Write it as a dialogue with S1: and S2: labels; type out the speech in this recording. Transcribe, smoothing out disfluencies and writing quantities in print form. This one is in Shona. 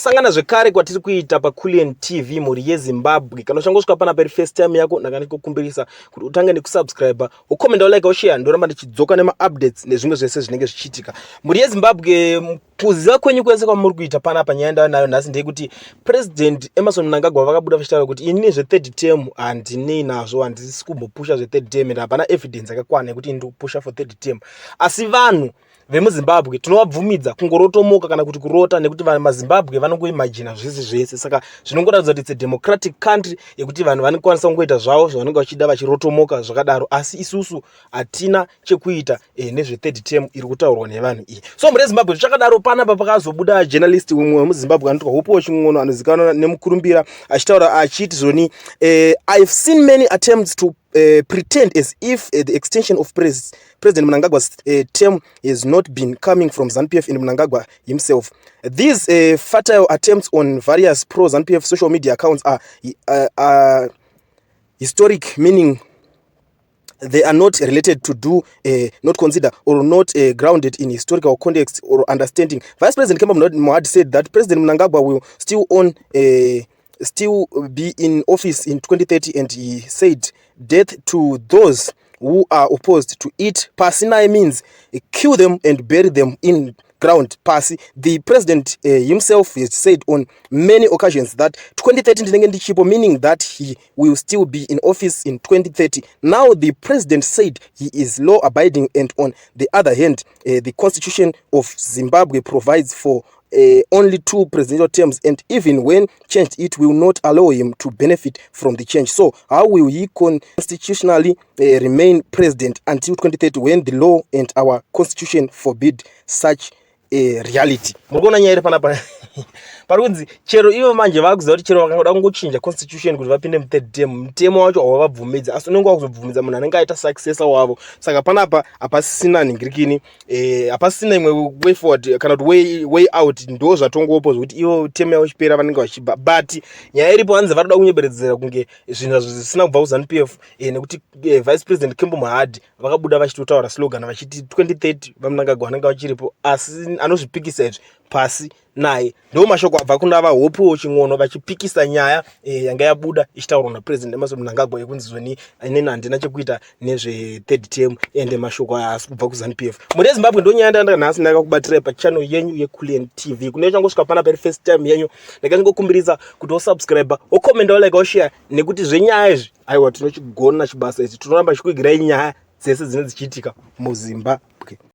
S1: sangana zvekare kwatiri kuita paCulian TV muri yeZimbabwe. Kana uchangosvika pana pari first time yako ndakanikukumbirisa kuti utange nekusubscribe, ukomenda, like, ushare, ndoramba ndichidzoka nema-updates nezvimwe zvese zvinenge zvichiitika muri yeZimbabwe. Kuziva kwenyu kwese kwamuri kuita panapa nyaya ndanayo nhasi ndeyekuti President Emmerson Mnangagwa vakabuda vachitaura kuti ini zve-third term handinei nazvo, handisi kumbopusha zve-third term ende hapana evidence yakakwana yekuti ndiri kupusha for third term. Asi vanhu vemuZimbabwe tinovabvumidza kungorotomoka kana kuti kurota, nekuti vanhu maZimbabwe vanongoimagina zvese zvese. Saka zvinongoratidza kuti it's a democratic country yekuti vanhu vanokwanisa kungoita zvavo zvavanenge vachida vachirotomoka zvakadaro. Asi isusu hatina chekuita nezve-third term iri kutaurwa nevanhu iyi. So muri yeZimbabwe zvakadaro, panapa pakazobuda journalist umwe wemuZimbabwe anoitwa Hopo Chingono anozivikanwa nemukurumbira achitaura achiti zvoni, I've seen many attempts to pretend as if the extension of President Mnangagwa's term has not been coming from ZANU-PF and Mnangagwa himself. These futile attempts on various pro-ZANU-PF social media accounts are historic, meaning they are not related to not consider or not grounded in historical context or understanding. Vice President Kemba Mohad said that President Mnangagwa will still be in office in 2030, and he said death to those who are opposed to it. Pasi means kill them and bury them in ground. Pasi, the president himself has said on many occasions that 2030 meaning that he will still be in office in 2030. Now the president said he is law abiding, and on the other hand, the constitution of Zimbabwe provides for only 2 presidential terms, and even when changed, it will not allow him to benefit from the change. So how will he constitutionally remain president until 2030 when the law and our constitution forbid such a reality? Murikona nyaya iri panapa parunzi chero ivo manje vakuziva kuti chero vakangoda kungochinja constitution kuti vapinde mu-third term, mutemo wacho hawavabvumidza, asi unenge wakuzobvumidza munhu anenge aita successor wavo. Saka panapa hapasisina nhingirikini, hapasisina imwe way forward kana kuti way out. Ndo zvatongopo zvokuti ivo term yavo chipera vanenge vachibva, but nyaya iripo hanzi varikuda kunyeberedzera kunge zvinhu zvisina kubva kuZANU-PF, nekuti Vice President Kemba Mohad vakabuda vachitotaura slogan vachiti 2030 vaMnangagwa vanenge vachiripo, asi anozvipikisa izvi pasi naye. Ndo mashoko abva kuna vaHopo Chingono vachipikisa nyaya yanga yabuda ichitaurwa naPresident Emmerson Mnangagwa yekunzi zvoni inini handina chekuita nezve-third term, ende mashoko aya asi kubva kuZANU-PF. Muri yeZimbabwe ndo nyaya ndanhasi ndakakubatirai pachannel yenyu yeCulian TV. Kune uchangosvika pana pari first time yenyu, ndakangokumbirisa kuti usubscribe, ukomenda, like, ushare, nekuti zvenyaya izvi aiwa tinochigona chibasa ichi, tinoramba chikuigirai nyaya dzese dzine dzichiitika muZimbabwe.